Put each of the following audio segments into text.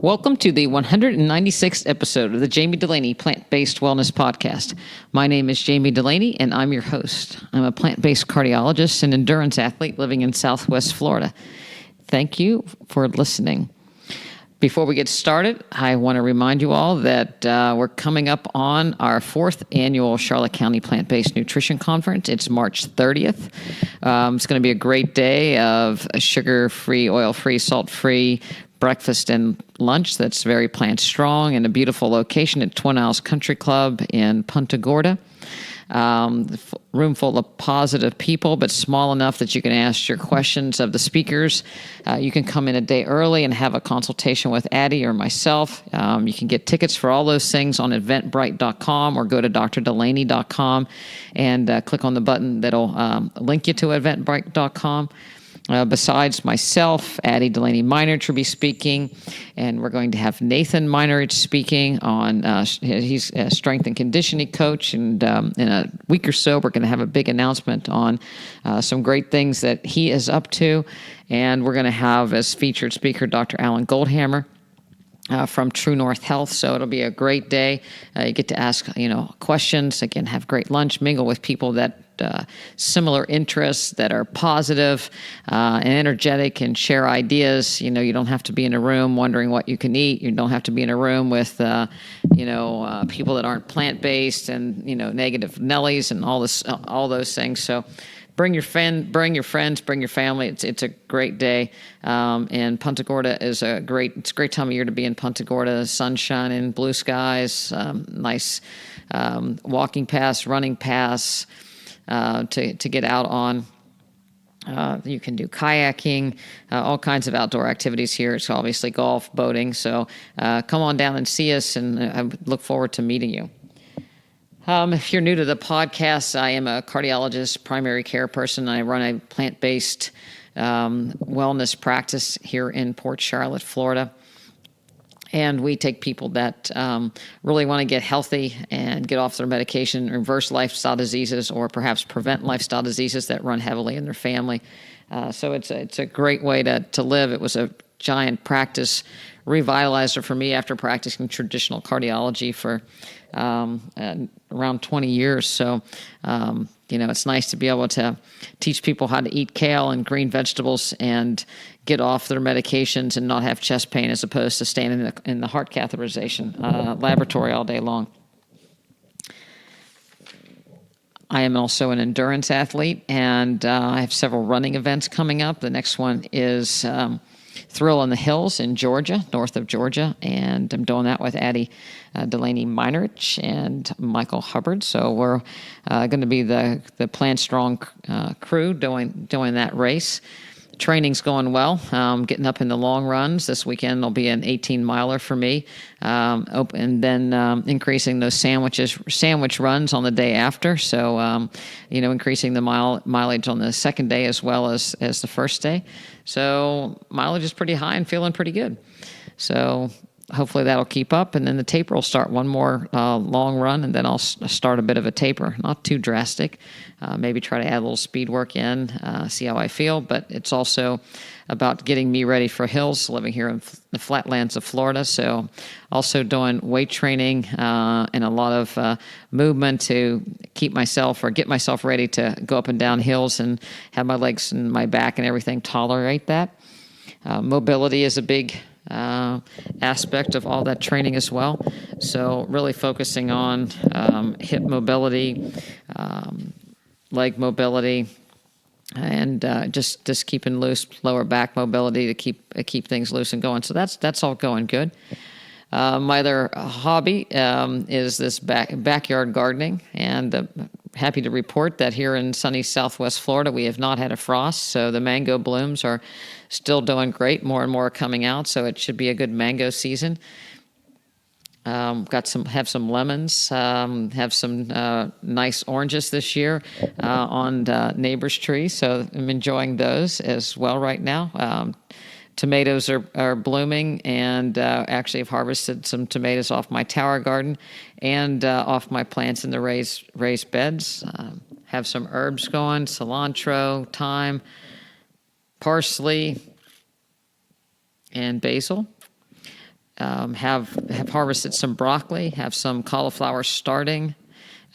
Welcome to the 196th episode of the Jami Dulaney Plant-Based Wellness Podcast. My name is Jami Dulaney, and I'm your host. I'm a plant-based cardiologist and endurance athlete living in Southwest Florida. Thank you for listening. Before we get started, I want to remind you all that we're coming up on our 4th annual Charlotte County Plant-Based Nutrition Conference. It's March 30th. It's going to be a great day of sugar-free, oil-free, salt-free breakfast and lunch that's very plant strong in a beautiful location at Twin Isles Country Club in Punta Gorda. Room full of positive people, but small enough that you can ask your questions of the speakers. You can come in a day early and have a consultation with Addie or myself. You can get tickets for all those things on eventbrite.com or go to drdulaney.com and click on the button that'll link you to eventbrite.com. Besides myself, Addie Dulaney-Meinert will be speaking, and we're going to have Nathan Meinert speaking on, he's a strength and conditioning coach, and in a week or so, we're going to have a big announcement on some great things that he is up to, and we're going to have as featured speaker Dr. Alan Goldhammer from True North Health. So it'll be a great day. You get to ask, questions, again, have great lunch, mingle with people that similar interests that are positive and energetic and share ideas. You don't have to be in a room wondering what you can eat. You don't have to be in a room with, people that aren't plant-based and, negative Nellies and all those things. So bring your friends, bring your family. It's a great day. And Punta Gorda is it's a great time of year to be in Punta Gorda. Sunshine and blue skies, nice walking paths, running paths to get out on. You can do kayaking, all kinds of outdoor activities here. It's obviously golf, boating. So come on down and see us, and I look forward to meeting you. If you're new to the podcast, I am a cardiologist, primary care person. I run a plant-based wellness practice here in Port Charlotte, Florida. And we take people that really want to get healthy and get off their medication, reverse lifestyle diseases, or perhaps prevent lifestyle diseases that run heavily in their family. So it's a great way to live. It was a giant practice revitalizer for me after practicing traditional cardiology for around 20 years. So, it's nice to be able to teach people how to eat kale and green vegetables and get off their medications and not have chest pain, as opposed to staying in the heart catheterization laboratory all day long. I am also an endurance athlete, and I have several running events coming up. The next one is Thrill in the Hills in Georgia, north of Georgia, and I'm doing that with Addie Dulaney-Meinert and Michael Hubbard. So we're going to be the Plant Strong crew doing that race. Training's going well. Getting up in the long runs. This weekend will be an 18-miler for me, and then increasing those sandwich runs on the day after. So, increasing the mileage on the second day as well as the first day. So mileage is pretty high and feeling pretty good. So hopefully that'll keep up, and then the taper will start one more long run, and then I'll start a bit of a taper. Not too drastic. Maybe try to add a little speed work in, see how I feel. But it's also about getting me ready for hills, living here in the flatlands of Florida. So also doing weight training and a lot of movement to get myself ready to go up and down hills and have my legs and my back and everything tolerate that. Mobility is a big aspect of all that training as well. So really focusing on hip mobility, leg mobility, and just keeping loose lower back mobility to keep things loose and going. So that's all going good. My other hobby is this backyard gardening, and happy to report that here in sunny Southwest Florida, we have not had a frost, so the mango blooms are still doing great. More and more are coming out, so it should be a good mango season. Have some lemons, have some nice oranges this year on neighbors' trees, so I'm enjoying those as well right now. Tomatoes are blooming, and actually have harvested some tomatoes off my tower garden and off my plants in the raised beds. Have some herbs going, cilantro, thyme, parsley, and basil. have harvested some broccoli, have some cauliflower starting,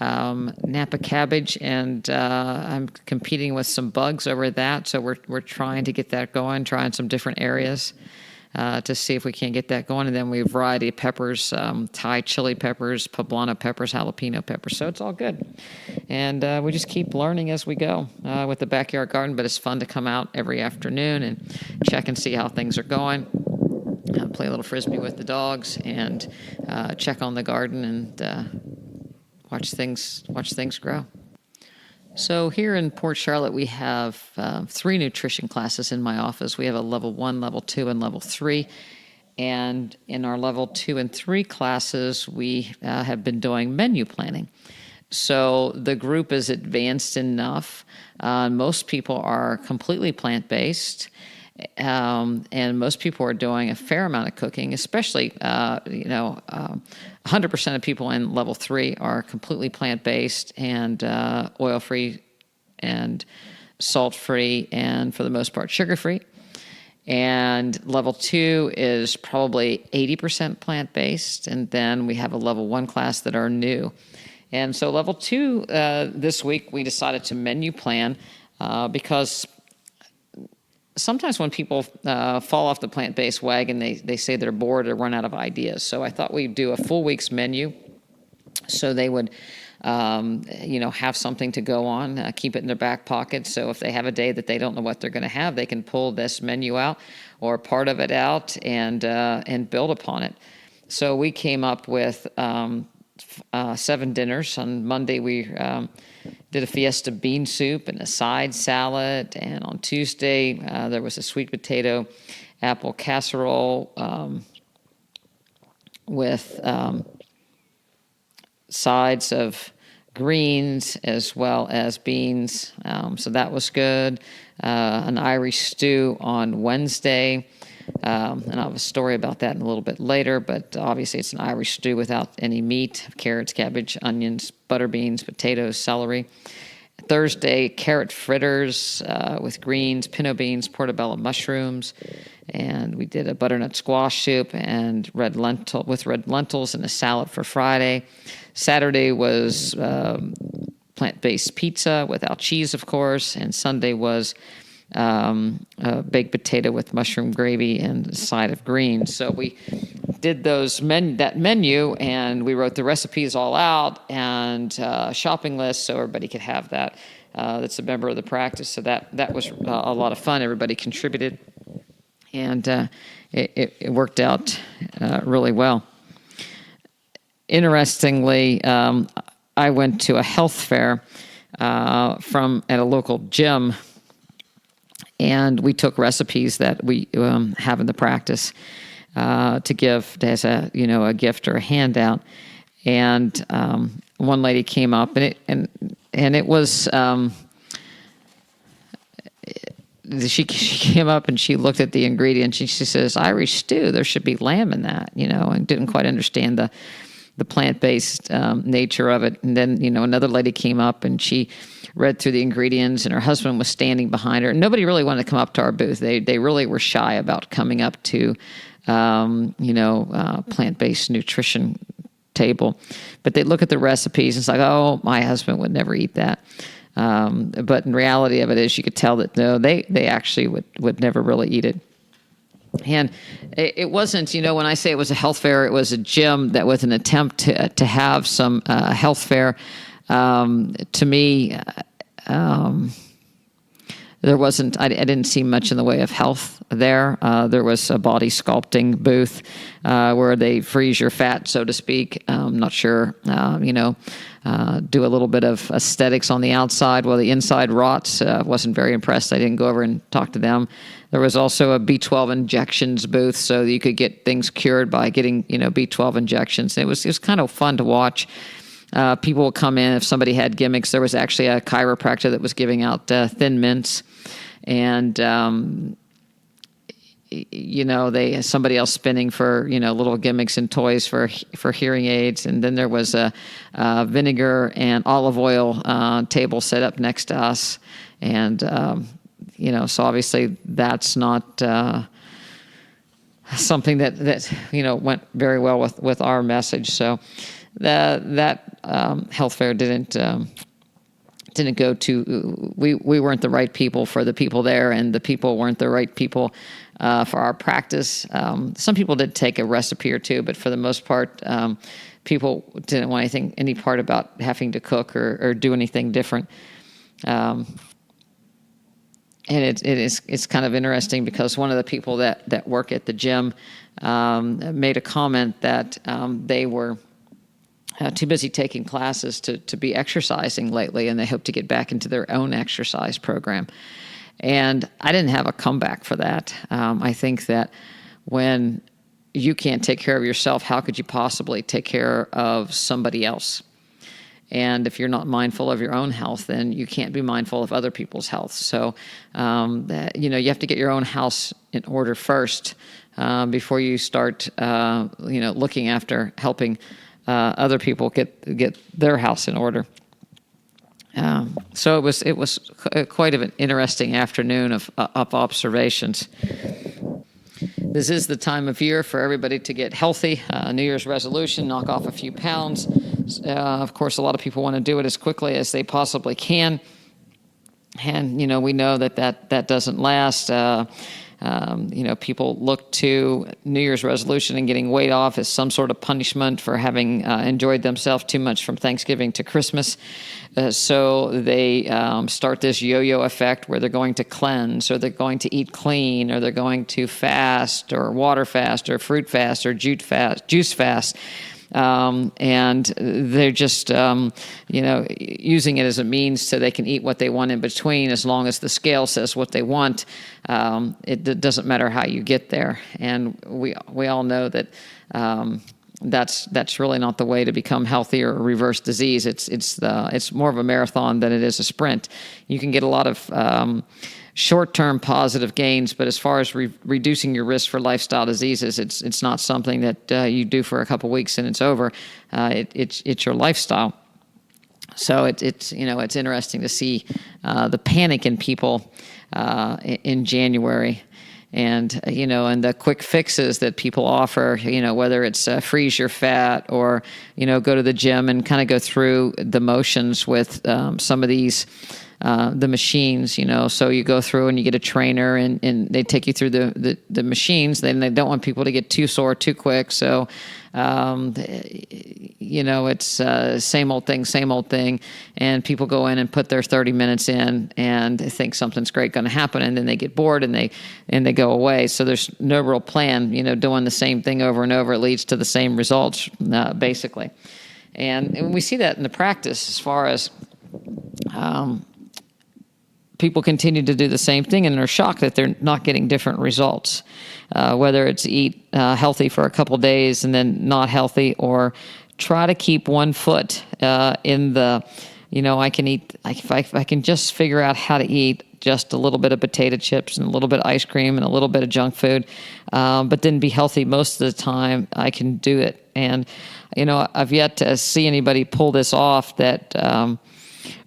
Napa cabbage, and I'm competing with some bugs over that. So we're trying to get that going, trying some different areas to see if we can get that going. And then we have a variety of peppers, Thai chili peppers, poblano peppers, jalapeno peppers. So it's all good. And we just keep learning as we go with the backyard garden. But it's fun to come out every afternoon and check and see how things are going. Play a little frisbee with the dogs and check on the garden and watch things grow. So here in Port Charlotte, we have 3 nutrition classes in my office. We have a level 1, level 2, and level 3. And in our level 2 and 3 classes, we have been doing menu planning. So the group is advanced enough. Most people are completely plant-based. And most people are doing a fair amount of cooking, especially, 100% of people in level 3 are completely plant-based and oil-free and salt-free and, for the most part, sugar-free. And level 2 is probably 80% plant-based. And then we have a level 1 class that are new. And so level 2, this week, we decided to menu plan because sometimes when people fall off the plant-based wagon, they say they're bored or run out of ideas. So I thought we'd do a full week's menu so they would, have something to go on, keep it in their back pocket. So if they have a day that they don't know what they're going to have, they can pull this menu out or part of it out and build upon it. So we came up with 7 dinners. On Monday, we did a fiesta bean soup and a side salad. And on Tuesday, there was a sweet potato apple casserole with sides of greens as well as beans. So that was good. An Irish stew on Wednesday. And I'll have a story about that in a little bit later, but obviously it's an Irish stew without any meat, carrots, cabbage, onions, butter beans, potatoes, celery. Thursday, carrot fritters with greens, pinto beans, portobello mushrooms, and we did a butternut squash soup and red lentils and a salad for Friday. Saturday was plant-based pizza without cheese, of course, and Sunday was a baked potato with mushroom gravy and a side of greens. So we did that menu, and we wrote the recipes all out and shopping lists so everybody could have that. That's a member of the practice. So that was a lot of fun. Everybody contributed, and it worked out really well. Interestingly, I went to a health fair at a local gym. And we took recipes that we have in the practice to give as a gift or a handout. And one lady came up, and it was she came up and she looked at the ingredients and she says, "Irish stew, there should be lamb in that," and didn't quite understand the plant-based nature of it. And then another lady came up and she read through the ingredients, and her husband was standing behind her. Nobody really wanted to come up to our booth. They really were shy about coming up to, plant-based nutrition table. But they look at the recipes, and it's like, oh, my husband would never eat that. But in reality of it is, you could tell that no, they actually would never really eat it. And it wasn't, when I say it was a health fair, it was a gym that was an attempt to have some health fair. To me, there wasn't, I didn't see much in the way of health there. There was a body sculpting booth where they freeze your fat, so to speak. I'm not sure, do a little bit of aesthetics on the outside while the inside rots. Wasn't very impressed. I didn't go over and talk to them. There was also a B12 injections booth, so you could get things cured by getting, B12 injections. And it was kind of fun to watch. People would come in if somebody had gimmicks. There was actually a chiropractor that was giving out thin mints, and somebody else spinning for little gimmicks and toys for hearing aids. And then there was a vinegar and olive oil table set up next to us, and so obviously that's not something that went very well with our message. So that health fair didn't go to, we weren't the right people for the people there, and the people weren't the right people for our practice. Some people did take a recipe or two, but for the most part, people didn't want any part about having to cook or do anything different. And it's kind of interesting because one of the people that work at the gym made a comment that they were too busy taking classes to be exercising lately, and they hope to get back into their own exercise program. And I didn't have a comeback for that. I think that when you can't take care of yourself, how could you possibly take care of somebody else? And if you're not mindful of your own health, then you can't be mindful of other people's health. So, you have to get your own house in order first before you start, looking after helping other people get their house in order. So it was quite an interesting afternoon of observations. This is the time of year for everybody to get healthy. New Year's resolution, knock off a few pounds. Of course, a lot of people want to do it as quickly as they possibly can. And, we know that doesn't last. People look to New Year's resolution and getting weight off as some sort of punishment for having enjoyed themselves too much from Thanksgiving to Christmas. So they start this yo-yo effect where they're going to cleanse, or they're going to eat clean, or they're going to fast, or water fast, or fruit fast, or juice fast. And they're just, using it as a means so they can eat what they want in between, as long as the scale says what they want. It doesn't matter how you get there. And we all know that, that's really not the way to become healthy or reverse disease. It's more of a marathon than it is a sprint. You can get a lot of, short-term positive gains, but as far as reducing your risk for lifestyle diseases, it's not something that you do for a couple weeks and it's over. It's your lifestyle. So it's interesting to see the panic in people in January, and and the quick fixes that people offer. Whether it's freeze your fat, or go to the gym and kind of go through the motions with some of these. The machines, so you go through and you get a trainer and they take you through the machines. Then they don't want people to get too sore too quick. So, it's same old thing. And people go in and put their 30 minutes in and they think something's great going to happen. And then they get bored and they go away. So there's no real plan, doing the same thing over and over. It leads to the same results, basically. And we see that in the practice as far as, people continue to do the same thing and are shocked that they're not getting different results, whether it's eat healthy for a couple days and then not healthy, or try to keep one foot in the, I can eat, if I can just figure out how to eat just a little bit of potato chips and a little bit of ice cream and a little bit of junk food, but then be healthy most of the time, I can do it. And, I've yet to see anybody pull this off that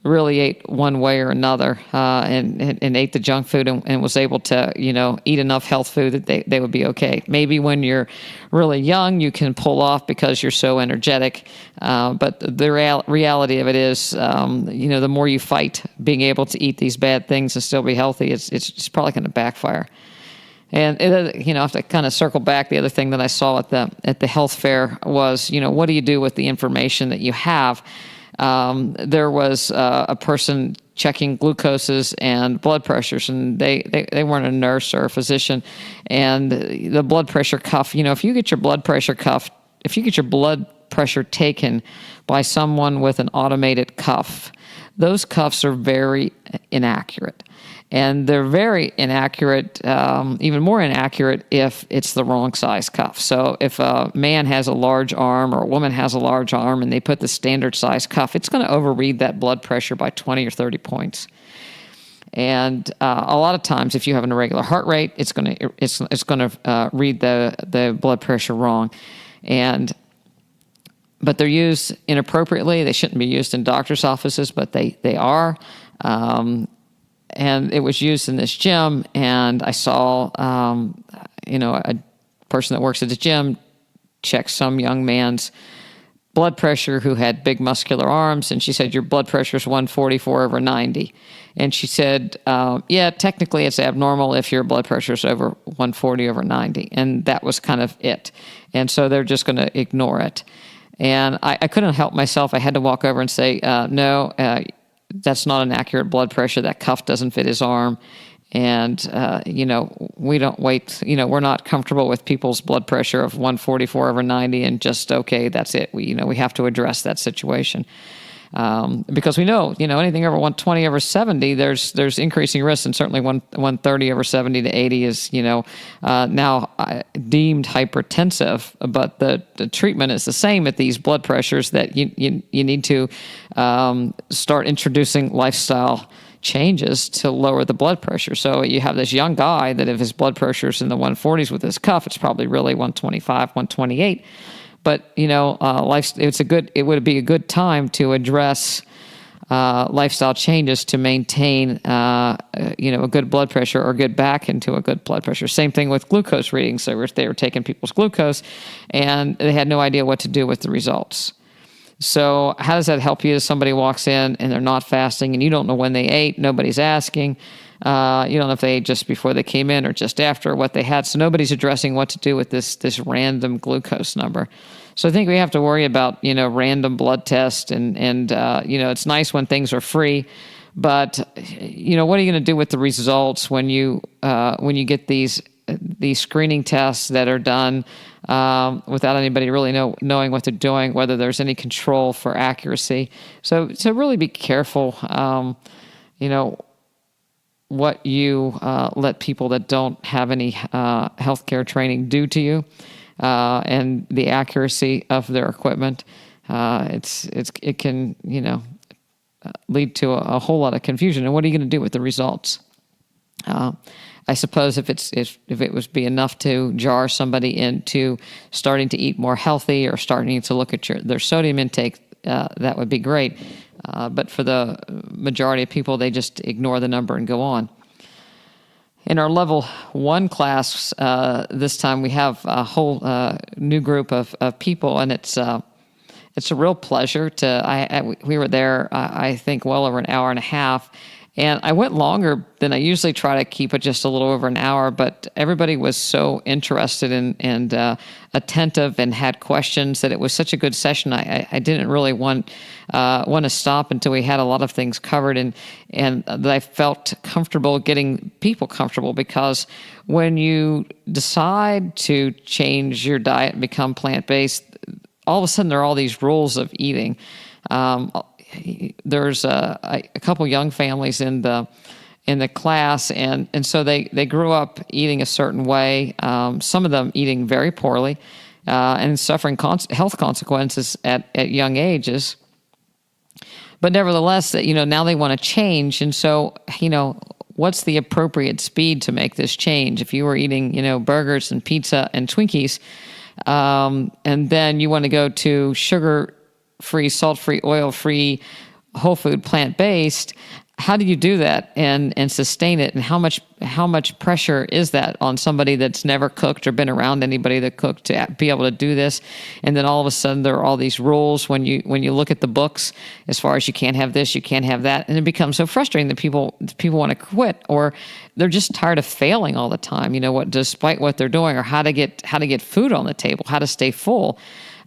really ate one way or another, and ate the junk food and was able to, eat enough health food that they would be okay. Maybe when you're really young, you can pull off because you're so energetic. But the reality of it is, the more you fight being able to eat these bad things and still be healthy, it's probably going to backfire. And if I kind of circle back, the other thing that I saw at the health fair was, what do you do with the information that you have? There was a person checking glucoses and blood pressures, and they weren't a nurse or a physician. And the blood pressure cuff, if you get your blood pressure taken by someone with an automated cuff, those cuffs are very inaccurate. And they're very inaccurate, even more inaccurate if it's the wrong size cuff. So if a man has a large arm or a woman has a large arm and they put the standard size cuff, it's going to overread that blood pressure by 20 or 30 points. And a lot of times, if you have an irregular heart rate, it's going to read the blood pressure wrong. But they're used inappropriately. They shouldn't be used in doctors' offices, but they are. And it was used in this gym, and I saw, a person that works at the gym checked some young man's blood pressure who had big muscular arms, and she said, your blood pressure is 144/90. And she said, yeah, technically it's abnormal if your blood pressure is over 140/90. And that was kind of it. And so they're just going to ignore it. And I couldn't help myself. I had to walk over and say, no, that's not an accurate blood pressure. That cuff doesn't fit his arm. And, we don't wait, we're not comfortable with people's blood pressure of 144/90 and just, okay, that's it. We have to address that situation. Because we know, anything over 120/70, there's increasing risk, and certainly 130/70 to 80 is, now deemed hypertensive, but the treatment is the same at these blood pressures, that you need to start introducing lifestyle changes to lower the blood pressure. So you have this young guy that if his blood pressure is in the 140s with his cuff, it's probably really 125, 128. But it would be a good time to address lifestyle changes to maintain a good blood pressure, or get back into a good blood pressure. Same thing with glucose readings. So they were taking people's glucose, and they had no idea what to do with the results. So how does that help you? If somebody walks in and they're not fasting, and you don't know when they ate, nobody's asking. You don't know if they ate just before they came in or just after, what they had. So nobody's addressing what to do with this random glucose number. So I think we have to worry about, random blood tests, and it's nice when things are free, but what are you going to do with the results when you get these screening tests that are done without anybody really knowing what they're doing, whether there's any control for accuracy. So really be careful, what you let people that don't have any healthcare training do to you, and the accuracy of their equipment. It can lead to a whole lot of confusion. And what are you going to do with the results? I suppose if it was be enough to jar somebody into starting to eat more healthy, or starting to look at their sodium intake, that would be great. But for the majority of people, they just ignore the number and go on. In our level 1 class, this time we have a whole new group of people, and it's a real pleasure we were there, I think, well over an hour and a half. And I went longer than I usually try to keep it, just a little over an hour, but everybody was so interested and attentive and had questions that it was such a good session. I didn't really want to stop until we had a lot of things covered, and that I felt comfortable getting people comfortable, because when you decide to change your diet and become plant-based, all of a sudden there are all these rules of eating. There's a couple young families in the class, and so they grew up eating a certain way. Some of them eating very poorly, and suffering health consequences at young ages. But nevertheless, now they want to change, and so what's the appropriate speed to make this change? If you were eating burgers and pizza and Twinkies, and then you want to go to sugar-free, salt-free, oil-free, whole food, plant-based, how do you do that and sustain it? And how much pressure is that on somebody that's never cooked or been around anybody that cooked to be able to do this? And then all of a sudden there are all these rules when you look at the books, as far as you can't have this, you can't have that, and it becomes so frustrating that people want to quit, or they're just tired of failing all the time. Despite what they're doing, or how to get food on the table, how to stay full.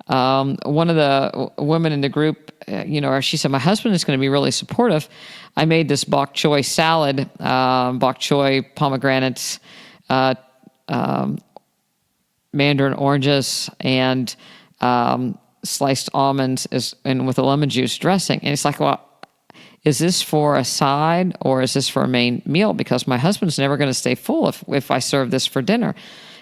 One of the women in the group, she said, my husband is going to be really supportive. I made this bok choy salad, bok choy, pomegranates, mandarin oranges, and sliced almonds, and with a lemon juice dressing. And it's like, well, is this for a side or is this for a main meal? Because my husband's never going to stay full if I serve this for dinner.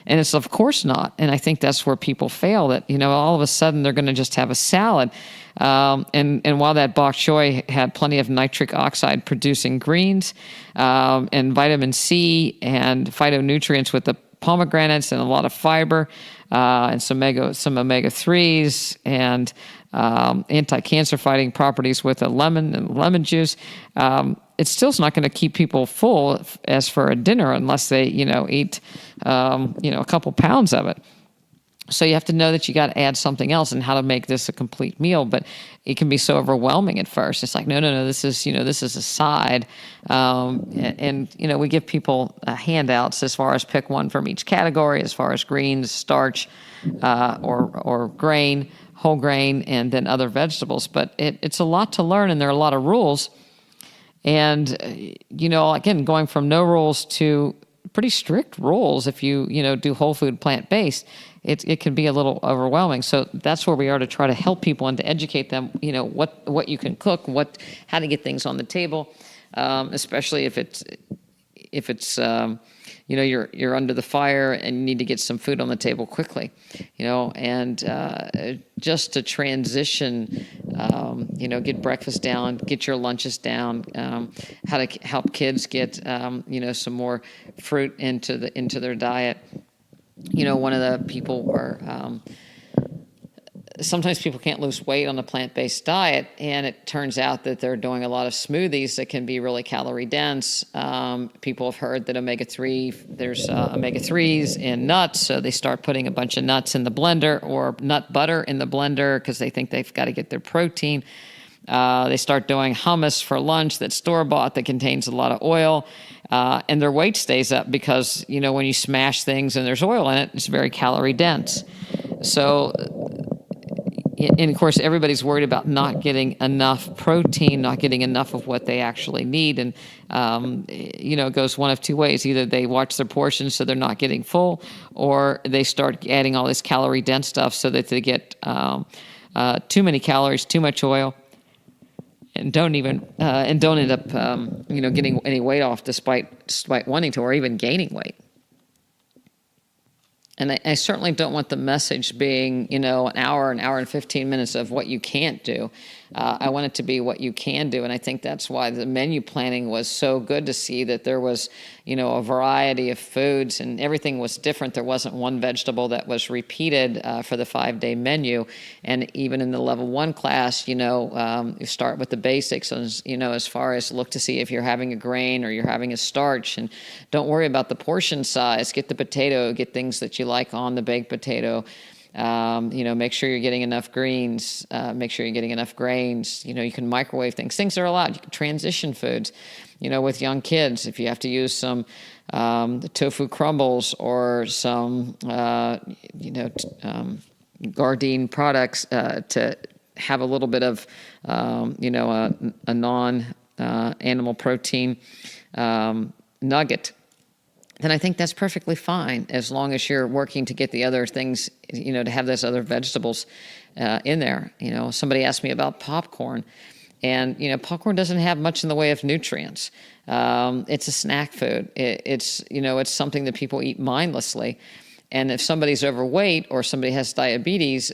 And it's of course not. And I think that's where people fail, that, all of a sudden they're going to just have a salad. And while that bok choy had plenty of nitric oxide producing greens, and vitamin C and phytonutrients with the pomegranates, and a lot of fiber, and some omega-3s, and anti-cancer fighting properties with a lemon and lemon juice, it still's not going to keep people full as for a dinner, unless they, eat, a couple pounds of it. So you have to know that you got to add something else and how to make this a complete meal. But it can be so overwhelming at first. It's like, no, this is, this is a side. We give people handouts as far as pick one from each category, as far as greens, starch, or grain, whole grain, and then other vegetables. But it's a lot to learn, and there are a lot of rules. And, again, going from no rules to pretty strict rules, if you do whole food, plant-based, it can be a little overwhelming. So that's where we are, to try to help people and to educate them, what you can cook, how to get things on the table, especially if it's you're under the fire and you need to get some food on the table quickly, and just to transition, get breakfast down, get your lunches down, how to help kids get, some more fruit into their diet. One of the people were, sometimes people can't lose weight on a plant-based diet, and it turns out that they're doing a lot of smoothies that can be really calorie dense. People have heard that there's omega-3s in nuts, so they start putting a bunch of nuts in the blender or nut butter in the blender because they think they've got to get their protein. They start doing hummus for lunch that's store-bought that contains a lot of oil, and their weight stays up because, when you smash things and there's oil in it, it's very calorie dense. So, and of course, everybody's worried about not getting enough protein, not getting enough of what they actually need. And, it goes one of two ways. Either they watch their portions so they're not getting full, or they start adding all this calorie dense stuff so that they get too many calories, too much oil, and don't end up, getting any weight off despite wanting to, or even gaining weight. And I certainly don't want the message being, an hour and 15 minutes of what you can't do. I want it to be what you can do. And I think that's why the menu planning was so good, to see that there was, a variety of foods and everything was different. There wasn't one vegetable that was repeated for the 5-day menu. And even in the level 1 class, you start with the basics, as far as look to see if you're having a grain or you're having a starch, and don't worry about the portion size. Get the potato, get things that you like on the baked potato. Make sure you're getting enough greens, make sure you're getting enough grains. You can microwave things. Things are allowed. You can transition foods, with young kids. If you have to use some tofu crumbles or some, Gardein products to have a little bit of, a non-animal protein nugget, then I think that's perfectly fine, as long as you're working to get the other things, to have those other vegetables in there. Somebody asked me about popcorn, and, popcorn doesn't have much in the way of nutrients. It's a snack food. It's something that people eat mindlessly. And if somebody's overweight, or somebody has diabetes,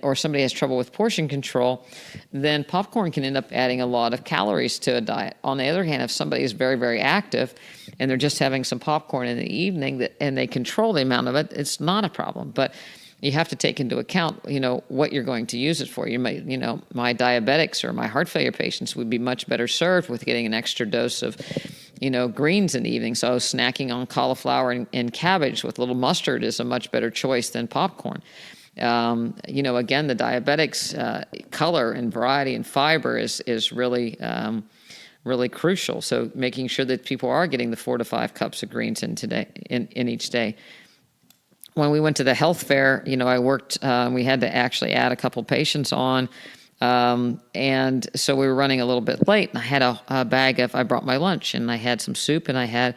or somebody has trouble with portion control, then popcorn can end up adding a lot of calories to a diet. On the other hand, if somebody is very, very active and they're just having some popcorn in the evening and they control the amount of it, it's not a problem. But you have to take into account, what you're going to use it for. You might, my diabetics or my heart failure patients would be much better served with getting an extra dose of, greens in the evening. So snacking on cauliflower and cabbage with a little mustard is a much better choice than popcorn. Again, the diabetics, color and variety and fiber is really, really crucial. So making sure that people are getting the 4 to 5 cups of greens in each day. When we went to the health fair, I worked, we had to actually add a couple patients on. And so we were running a little bit late, and I had a bag I brought my lunch, and I had some soup, and I had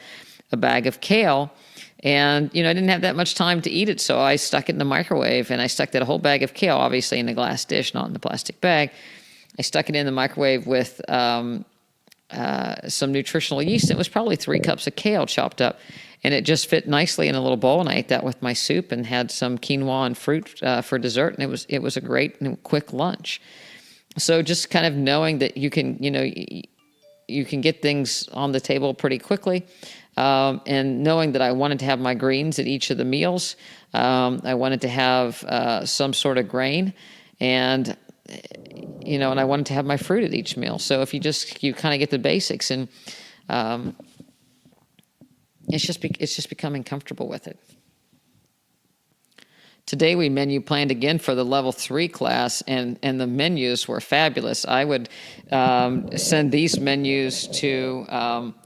a bag of kale. And, I didn't have that much time to eat it, so I stuck it in the microwave, and I stuck that whole bag of kale, obviously in a glass dish, not in the plastic bag. I stuck it in the microwave with some nutritional yeast. It was probably 3 cups of kale chopped up. And it just fit nicely in a little bowl, and I ate that with my soup and had some quinoa and fruit for dessert, and it was a great and quick lunch. So just kind of knowing that you can get things on the table pretty quickly, and knowing that I wanted to have my greens at each of the meals. I wanted to have some sort of grain, and and I wanted to have my fruit at each meal. So if you kind of get the basics, and it's just becoming comfortable with it. Today we menu planned again for the level 3 class, and the menus were fabulous. I would send these menus to,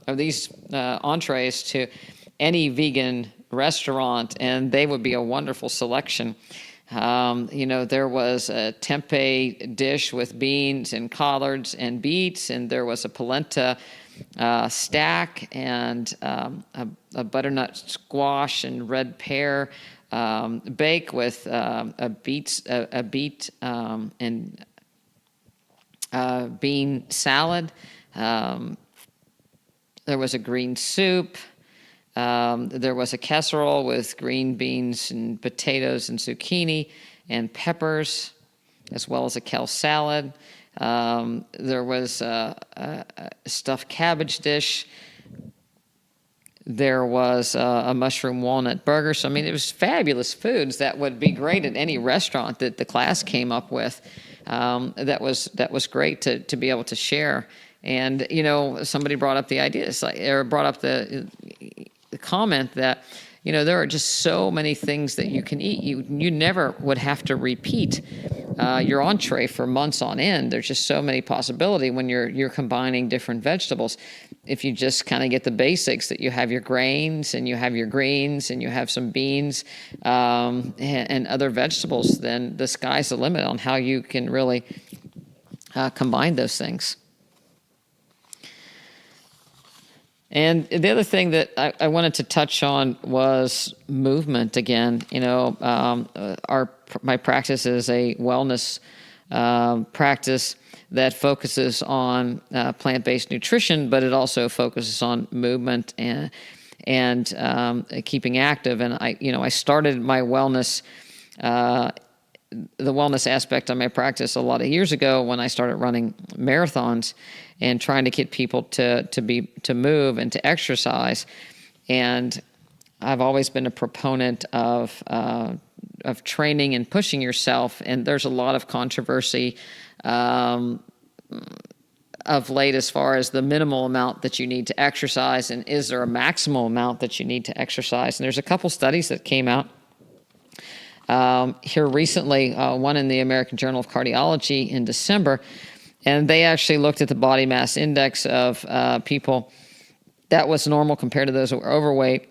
or these entrees to any vegan restaurant, and they would be a wonderful selection. There was a tempeh dish with beans and collards and beets, and there was a polenta stack, and a butternut squash and red pear bake with a beet and bean salad. There was a green soup. There was a casserole with green beans and potatoes and zucchini and peppers, as well as a kale salad. There was a stuffed cabbage dish. There was a mushroom walnut burger. So, it was fabulous foods that would be great at any restaurant that the class came up with. That was great to be able to share. And, somebody brought up the idea, brought up the comment that, there are just so many things that you can eat. You never would have to repeat your entree for months on end. There's just so many possibilities when you're combining different vegetables. If you just kind of get the basics, that you have your grains and you have your greens and you have some beans and other vegetables, then the sky's the limit on how you can really combine those things. And the other thing that I wanted to touch on was movement again. My practice is a wellness practice that focuses on plant-based nutrition, but it also focuses on movement and keeping active. And I started my wellness, the wellness aspect of my practice a lot of years ago when I started running marathons and trying to get people to move and to exercise. And I've always been a proponent of training and pushing yourself. And there's a lot of controversy of late as far as the minimal amount that you need to exercise, and is there a maximal amount that you need to exercise. And there's a couple studies that came out here recently, one in the American Journal of Cardiology in December, and they actually looked at the body mass index of people that was normal compared to those who were overweight,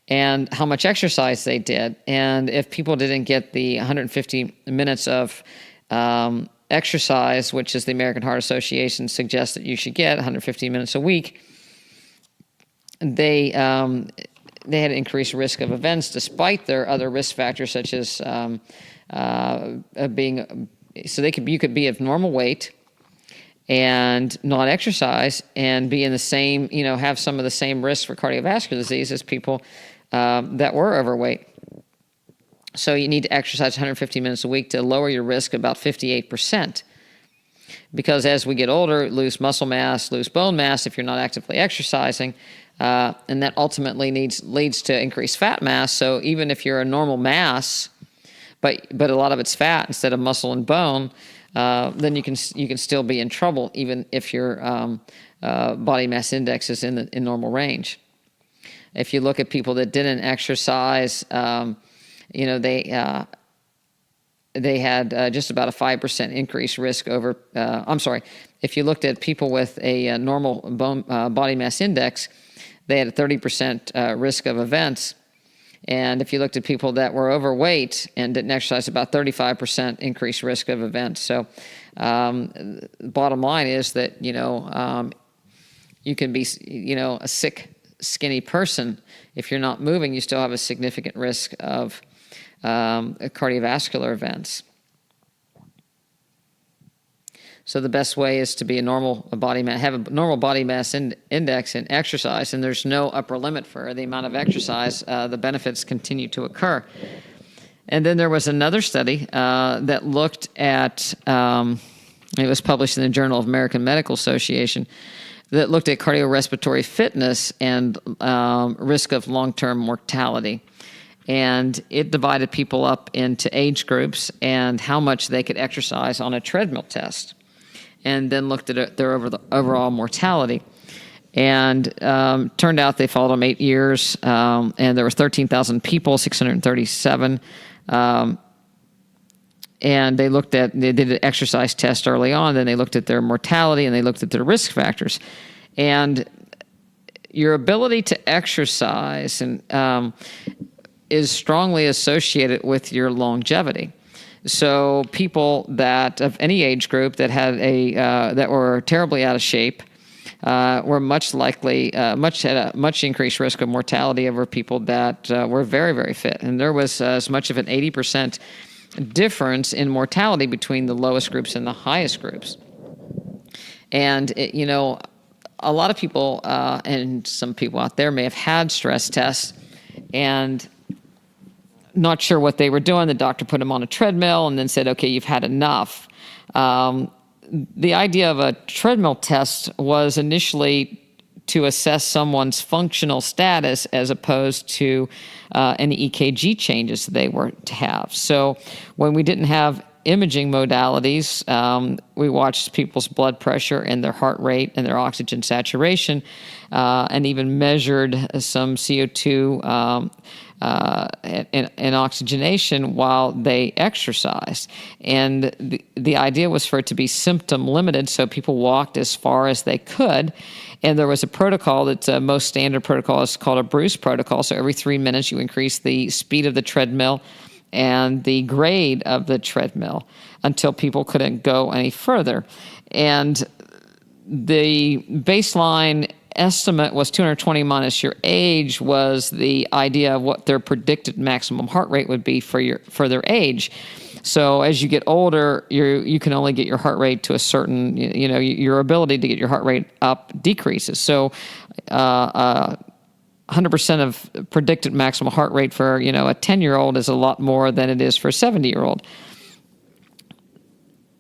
and how much exercise they did. And if people didn't get the 150 minutes of exercise, which is the American Heart Association suggests that you should get 150 minutes a week, they had an increased risk of events despite their other risk factors, such as you could be of normal weight and not exercise and be in the same, have some of the same risks for cardiovascular disease as people that were overweight. So you need to exercise 150 minutes a week to lower your risk about 58%. Because as we get older, lose muscle mass, lose bone mass if you're not actively exercising, and that ultimately leads to increased fat mass. So even if you're a normal mass, but a lot of it's fat instead of muscle and bone, then you can still be in trouble even if your body mass index is in normal range. If you look at people that didn't exercise, they had just about a 5% increased risk over. If you looked at people with a normal body mass index, they had a 30% risk of events. And if you looked at people that were overweight and didn't exercise, about 35% increased risk of events. So bottom line is that, you can be, a sick, skinny person. If you're not moving, you still have a significant risk of cardiovascular events. So the best way is to be have a normal body mass index and exercise, and there's no upper limit for the amount of exercise. The benefits continue to occur. And then there was another study that looked at, it was published in the Journal of American Medical Association, that looked at cardiorespiratory fitness and risk of long-term mortality. And it divided people up into age groups and how much they could exercise on a treadmill test, and then looked at their overall mortality. And turned out they followed them 8 years, and there were 13,000 people, 637 And they did an exercise test early on, then they looked at their mortality and they looked at their risk factors. And your ability to exercise is strongly associated with your longevity. So people that of any age group that had that were terribly out of shape were much likely, had a much increased risk of mortality over people that were very, very fit. And there was as much of an 80% difference in mortality between the lowest groups and the highest groups. And, a lot of people and some people out there may have had stress tests and not sure what they were doing. The doctor put them on a treadmill and then said, okay, you've had enough. The idea of a treadmill test was initially to assess someone's functional status as opposed to any EKG changes they were to have. So when we didn't have imaging modalities, we watched people's blood pressure and their heart rate and their oxygen saturation, and even measured some CO2 and oxygenation while they exercised. And the idea was for it to be symptom limited, so people walked as far as they could. And there was a protocol that's most standard protocol is called a Bruce protocol. So every 3 minutes you increase the speed of the treadmill and the grade of the treadmill until people couldn't go any further. And the baseline estimate was 220 minus your age was the idea of what their predicted maximum heart rate would be for their age. So as you get older, you can only get your heart rate to a certain, your ability to get your heart rate up decreases. So 100% of predicted maximum heart rate for, a 10-year-old is a lot more than it is for a 70-year-old.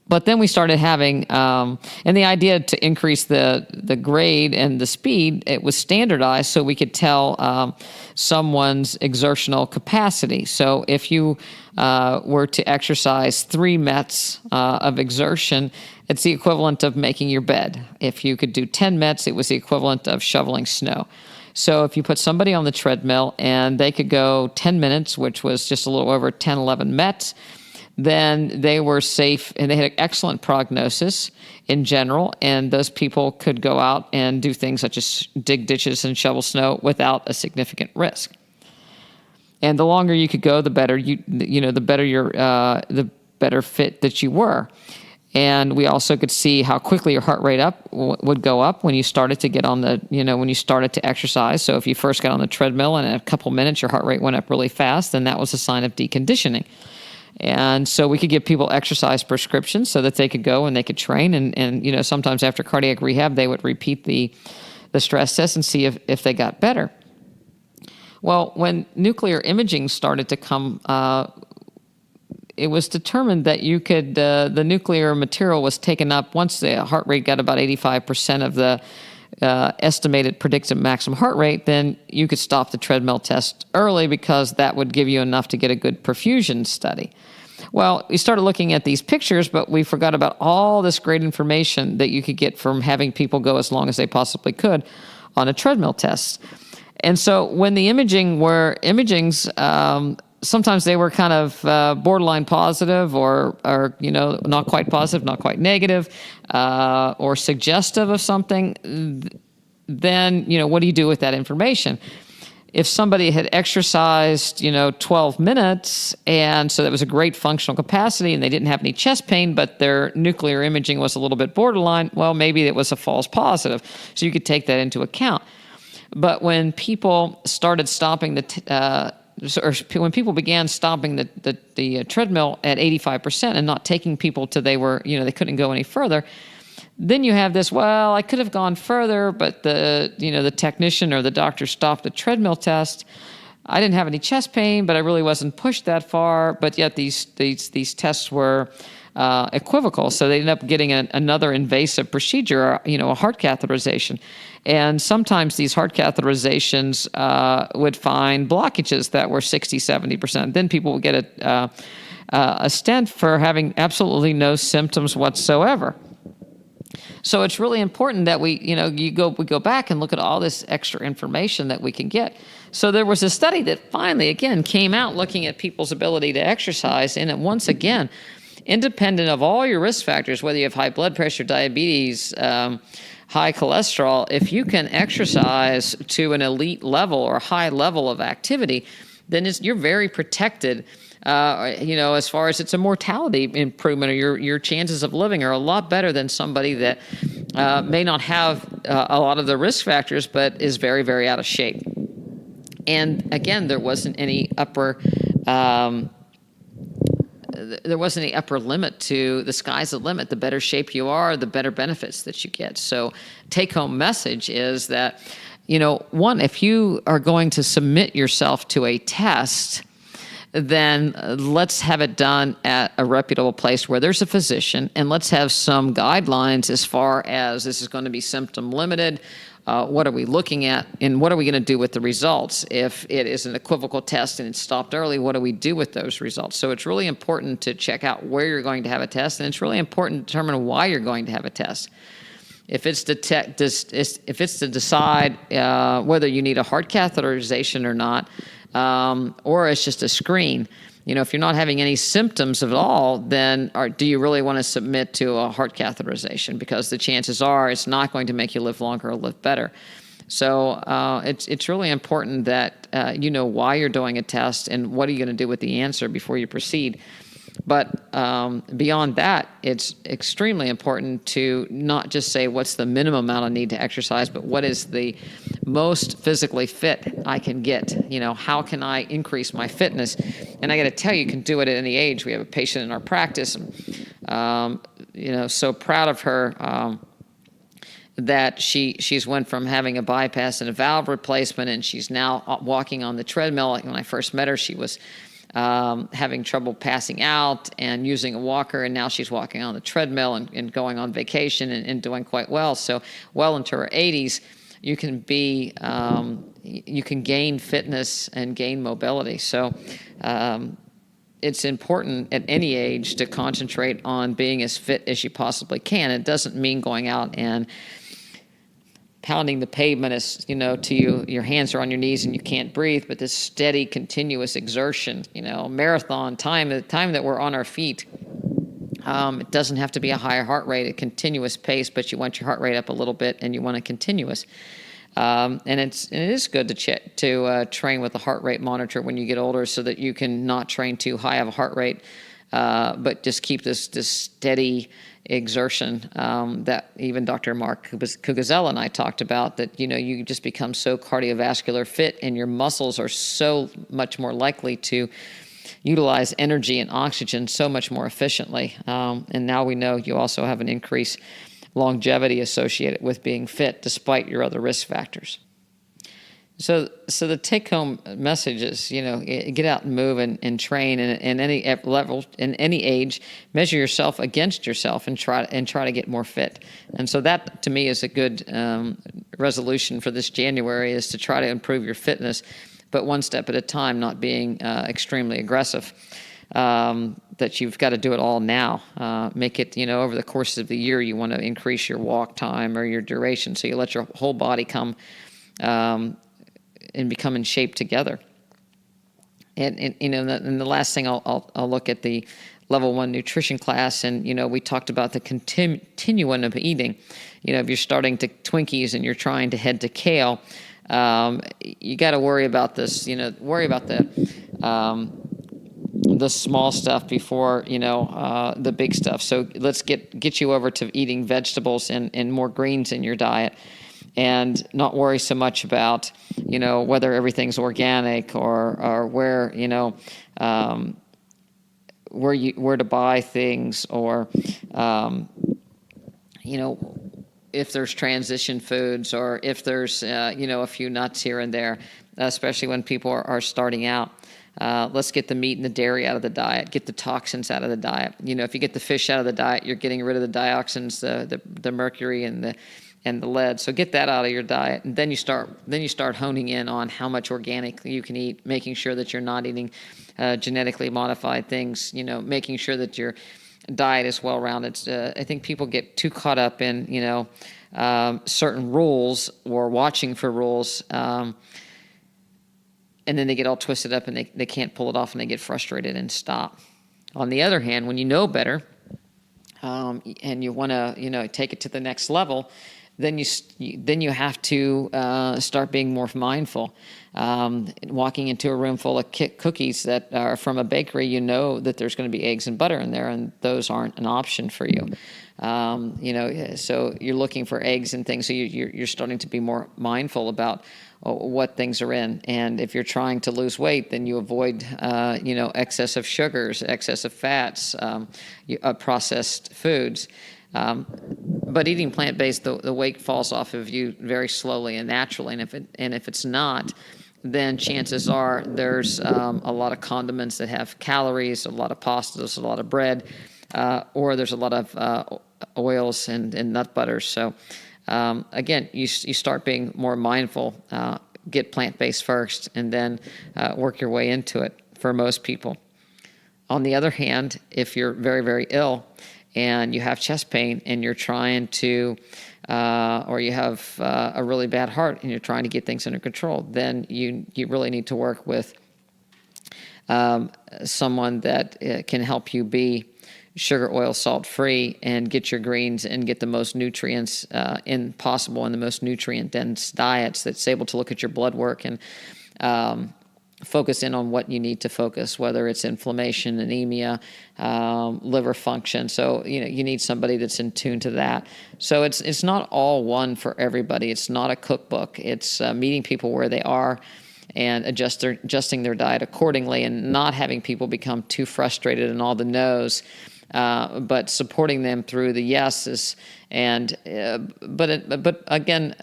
But then we started having, and the idea to increase the grade and the speed, it was standardized so we could tell someone's exertional capacity. So if you were to exercise 3 METs of exertion, it's the equivalent of making your bed. If you could do 10 METs, it was the equivalent of shoveling snow. So if you put somebody on the treadmill and they could go 10 minutes, which was just a little over 10, 11 METs, then they were safe and they had an excellent prognosis in general. And those people could go out and do things such as dig ditches and shovel snow without a significant risk. And the longer you could go, the better the better fit that you were. And we also could see how quickly your heart rate would go up when you started to get on when you started to exercise. So if you first got on the treadmill and in a couple minutes your heart rate went up really fast, then that was a sign of deconditioning. And so we could give people exercise prescriptions so that they could go and they could train. And sometimes after cardiac rehab, they would repeat the stress test and see if they got better. Well, when nuclear imaging started to come, it was determined that you could, the nuclear material was taken up once the heart rate got about 85% of the estimated predicted maximum heart rate, then you could stop the treadmill test early because that would give you enough to get a good perfusion study. Well, we started looking at these pictures, but we forgot about all this great information that you could get from having people go as long as they possibly could on a treadmill test. And so when the imagings, sometimes they were kind of borderline positive or not quite positive, not quite negative, or suggestive of something. Then, what do you do with that information? If somebody had exercised, 12 minutes, and so that was a great functional capacity, and they didn't have any chest pain, but their nuclear imaging was a little bit borderline, well, maybe it was a false positive. So you could take that into account. But when people started stopping when people began stopping the treadmill at 85% and not taking people till they were, they couldn't go any further, then you have this, well, I could have gone further, but the technician or the doctor stopped the treadmill test. I didn't have any chest pain, but I really wasn't pushed that far. But yet these tests were equivocal. So they ended up getting another invasive procedure, a heart catheterization. And sometimes these heart catheterizations would find blockages that were 60, 70%. Then people would get a stent for having absolutely no symptoms whatsoever. So it's really important that we go back and look at all this extra information that we can get. So there was a study that finally, again, came out looking at people's ability to exercise. And once again, independent of all your risk factors, whether you have high blood pressure, diabetes, high cholesterol, if you can exercise to an elite level or high level of activity, then you're very protected. As far as it's a mortality improvement, or your chances of living are a lot better than somebody that may not have a lot of the risk factors, but is very, very out of shape. And again, there wasn't any upper limit to the sky's the limit. The better shape you are, the better benefits that you get. So take-home message is that, one, if you are going to submit yourself to a test, then let's have it done at a reputable place where there's a physician, and let's have some guidelines as far as this is going to be symptom limited. What are we looking at, and what are we going to do with the results? If it is an equivocal test and it's stopped early, what do we do with those results? So it's really important to check out where you're going to have a test, and it's really important to determine why you're going to have a test. If it's to decide whether you need a heart catheterization or not, or it's just a screen. If you're not having any symptoms at all, then do you really want to submit to a heart catheterization? Because the chances are it's not going to make you live longer or live better. So it's really important that you know why you're doing a test and what are you going to do with the answer before you proceed. But beyond that, it's extremely important to not just say what's the minimum amount I need to exercise, but what is the most physically fit I can get. How can I increase my fitness? And I got to tell you, you can do it at any age. We have a patient in our practice, so proud of her that she's went from having a bypass and a valve replacement, and she's now walking on the treadmill. When I first met her, she was having trouble passing out and using a walker, and now she's walking on the treadmill and going on vacation and doing quite well. So well into her 80s, you can gain fitness and gain mobility. So it's important at any age to concentrate on being as fit as you possibly can. It doesn't mean going out and pounding the pavement as, to you, your hands are on your knees and you can't breathe, but this steady, continuous exertion, marathon time, the time that we're on our feet. It doesn't have to be a higher heart rate, a continuous pace, but you want your heart rate up a little bit and you want a continuous. And it is good to train with a heart rate monitor when you get older, so that you can not train too high of a heart rate, but just keep this steady exertion that even Dr. Mark Kugazella and I talked about, that you just become so cardiovascular fit and your muscles are so much more likely to utilize energy and oxygen so much more efficiently. And now we know you also have an increased longevity associated with being fit despite your other risk factors. So the take-home message is, get out and move and train in any level, in any age. Measure yourself against yourself and try to get more fit. And so that, to me, is a good resolution for this January, is to try to improve your fitness, but one step at a time, not being extremely aggressive. That you've got to do it all now. Make it, over the course of the year, you want to increase your walk time or your duration, so you let your whole body come and become in shape together. And the last thing, I'll look at the level 1 nutrition class, and we talked about the continuum of eating. If you're starting to Twinkies and you're trying to head to kale, you got to worry about this. Worry about the small stuff before the big stuff. So let's get you over to eating vegetables and more greens in your diet, and not worry so much about whether everything's organic or where where to buy things, or if there's transition foods, or if there's a few nuts here and there, especially when people are starting out. Let's get the meat and the dairy out of the diet. Get the toxins out of the diet. If you get the fish out of the diet, you're getting rid of the dioxins, the mercury and the lead. So get that out of your diet, and then you start honing in on how much organic you can eat, making sure that you're not eating genetically modified things. Making sure that you're diet is well-rounded. I think people get too caught up in, certain rules or watching for rules, and then they get all twisted up and they can't pull it off and they get frustrated and stop. On the other hand, when you know better, and you want to, take it to the next level, then you have to start being more mindful. Walking into a room full of cookies that are from a bakery, you know that there's going to be eggs and butter in there, and those aren't an option for you. So you're looking for eggs and things. So you're starting to be more mindful about what things are in. And if you're trying to lose weight, then you avoid, excessive sugars, excessive fats, processed foods. But eating plant-based, the weight falls off of you very slowly and naturally. And if it's not, then chances are there's a lot of condiments that have calories, a lot of pastas, a lot of bread, or there's a lot of oils and nut butters. So again, you start being more mindful. Get plant-based first, and then work your way into it for most people. On the other hand, if you're very, very ill and you have chest pain and you're trying to, or you have a really bad heart and you're trying to get things under control, then you really need to work with someone that can help you be sugar, oil, salt free and get your greens and get the most nutrients in the most nutrient dense diets that's able to look at your blood work and focus in on what you need to focus, whether it's inflammation, anemia, liver function. So, you need somebody that's in tune to that. So it's not all one for everybody. It's not a cookbook. It's meeting people where they are and adjusting their diet accordingly, and not having people become too frustrated in all the no's, but supporting them through the yeses, and but again,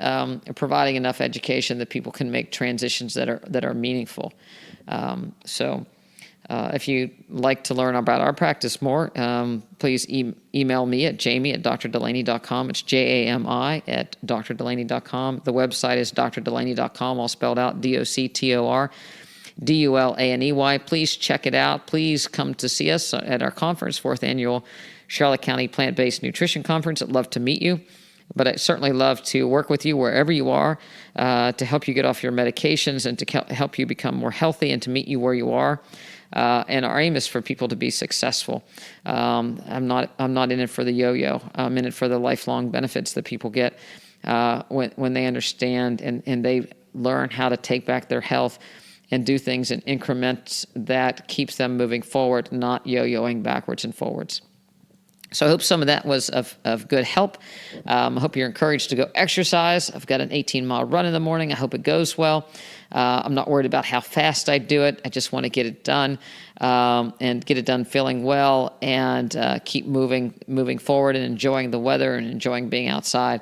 providing enough education that people can make transitions that are meaningful. So if you'd like to learn about our practice more, please email me at jami@drdulaney.com. It's JAMI at drdulaney.com. The website is drdulaney.com, all spelled out, DOCTOR. Please check it out. Please come to see us at our conference, 4th Annual Charlotte County Plant-Based Nutrition Conference. I'd love to meet you, but I'd certainly love to work with you wherever you are to help you get off your medications and to help you become more healthy and to meet you where you are. And our aim is for people to be successful. I'm not in it for the yo-yo. I'm in it for the lifelong benefits that people get when they understand and they learn how to take back their health and do things in increments that keeps them moving forward, not yo-yoing backwards and forwards. So I hope some of that was of good help. I hope you're encouraged to go exercise. I've got an 18-mile run in the morning. I hope it goes well. I'm not worried about how fast I do it. I just want to get it done and get it done feeling well and keep moving forward and enjoying the weather and enjoying being outside.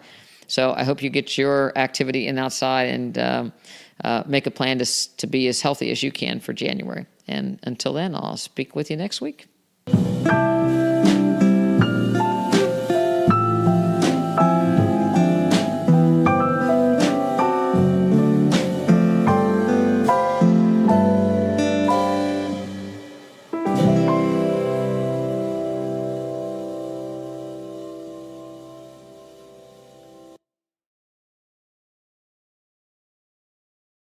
So I hope you get your activity in outside and make a plan to be as healthy as you can for January. And until then, I'll speak with you next week.